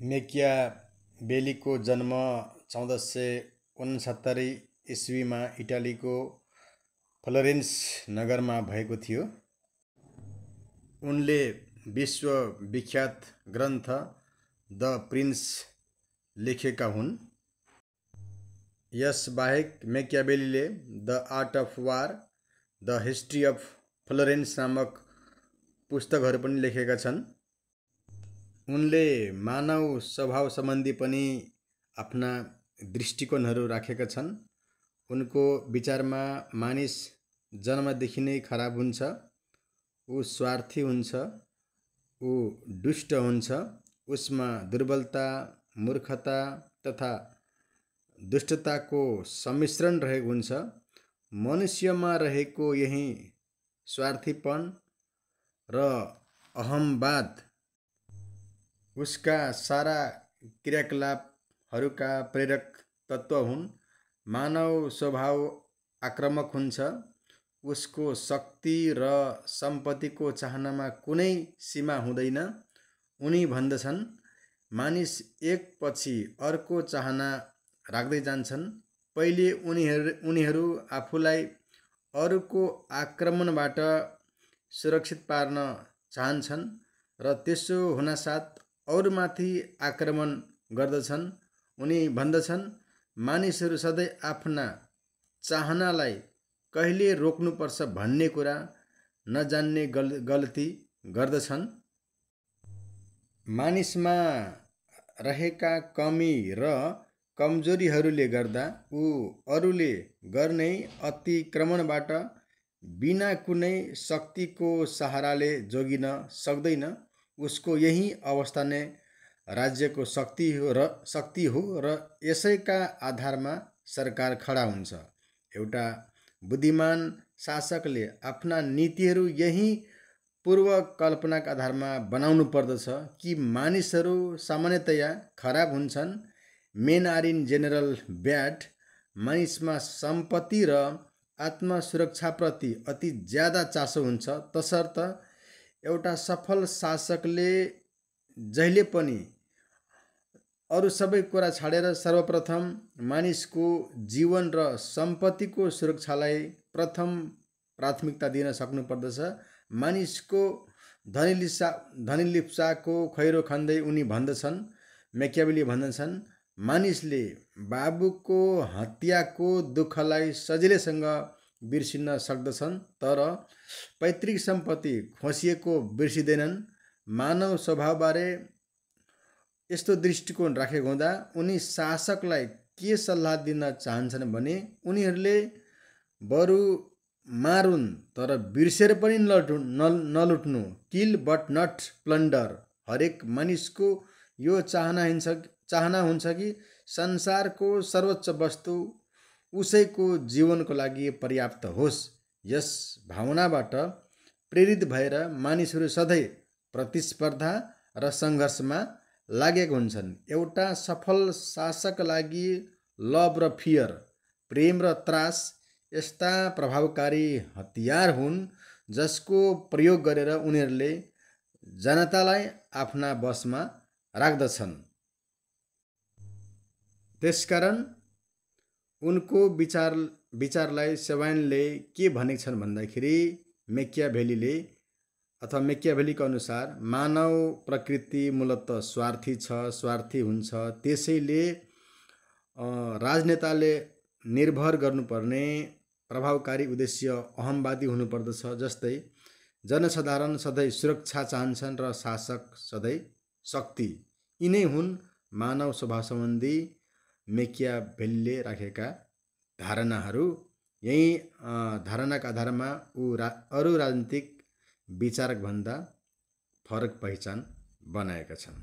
मेकियाभेलीको जन्म 1469 इस्वीमा इटालीको फ्लोरेन्स नगरमा भएको थियो। उनले विश्वविख्यात ग्रन्थ द प्रिन्स लेखेका हुन्। यसबाहेक मेकियाभेलीले The Art of War, The History of Florence नामक पुस्तकहरू पनि लेखेका छन्। उनले मानव स्वभाव सम्बन्धी पनि आफ्ना दृष्टिकोणहरू राखेका छन्। उनको विचारमा मानिस जन्मदेखि नै खराब हुन्छ, ऊ स्वार्थी हुन्छ, ऊ दुष्ट हुन्छ, उसमा दुर्बलता, मूर्खता तथा दुष्टताको सम्मिश्रण रहेको हुन्छ। मनुष्यमा रहेको यही स्वार्थीपन र अहमवाद उसका सारा क्रियाकलापहरूका प्रेरक तत्त्व हुन्। मानव स्वभाव आक्रामक हुन्छ। उसको शक्ति र सम्पत्तिको चाहनामा कुनै सीमा हुँदैन। उनी भन्दछन्, मानिस एकपछि अर्को चाहना राख्दै जान्छन्। पहिले उनीहरू आफूलाई अरूको आक्रमणबाट सुरक्षित पार्न चाहन्छन् र त्यसो हुनासाथ अरूमाथि आक्रमण गर्दछन्। उनी भन्दछन्, मानिसहरू सधैँ आफ्ना चाहनालाई कहिले रोक्नुपर्छ भन्ने कुरा नजान्ने गल्ती गर्दछन्। मानिसमा रहेका कमी र कमजोरीहरूले गर्दा ऊ अरूले गर्ने अतिक्रमणबाट बिना कुनै शक्तिको सहाराले जोगिन सक्दैन। उसको यही अवस्था नै राज्यको शक्ति हो र यसैका आधारमा सरकार खडा हुन्छ। एउटा बुद्धिमान शासकले आफ्ना नीतिहरू यही पूर्वकल्पनाका आधारमा बनाउनु पर्दछ कि मानिसहरू सामान्यतया खराब हुन्छन्। Men are in general bad. मानिसमा सम्पत्ति र आत्मसुरक्षाप्रति अति ज्यादा चासो हुन्छ। तसर्थ एउटा सफल शासकले जहिले पनि अरू सबै कुरा छाडेर सर्वप्रथम मानिसको जीवन र सम्पत्तिको सुरक्षालाई प्रथम प्राथमिकता दिन सक्नुपर्दछ। मानिसको धनीलिप्साको खैरो खाँदै उनी भन्दछन्, मेकियाभेली भन्दछन्, मानिसले बाबुको हत्याको दुःखलाई सजिलैसँग बिर्सिन सक्दछन् तर पैतृक सम्पत्ति खोसिएको बिर्सिँदैनन्। मानव स्वभावबारे यस्तो दृष्टिकोण राखेको हुँदा उनी शासकलाई के सल्लाह दिन चाहन्छन् भने उनीहरूले बरु मारुन् तर बिर्सेर पनि नलुट्नु। किल बट नट प्लन्डर। हरेक मानिसको यो चाहना हुन्छ कि संसारको सर्वोच्च वस्तु उसैको जीवनको लागि पर्याप्त होस्। यस भावनाबाट प्रेरित भएर मानिसहरू सधैँ प्रतिस्पर्धा र सङ्घर्षमा लागेका हुन्छन्। एउटा सफल शासकका लागि लभ र फियर, प्रेम र त्रास यस्ता प्रभावकारी हतियार हुन् जसको प्रयोग गरेर उनीहरूले जनतालाई आफ्ना वशमा राख्दछन्। त्यसकारण उनको विचारलाई सेवाइनले के भनेका छन् भन्दाखेरि मेकियाभेलीको अनुसार मानव प्रकृति मूलत स्वार्थी छ, स्वार्थी हुन्छ। त्यसैले राजनेताले निर्भर गर्नुपर्ने प्रभावकारी उद्देश्य अहमवादी हुनुपर्दछ। जस्तै जनसाधारण सधैँ सुरक्षा चाहन्छन् र शासक सधैँ शक्ति। यिनै हुन् मानव स्वभाव सम्बन्धी मेकियाभेलीले राखेका धारणाहरू। यही धारणाका आधारमा अरू राजनीतिक विचारकभन्दा फरक पहिचान बनाएका छन्।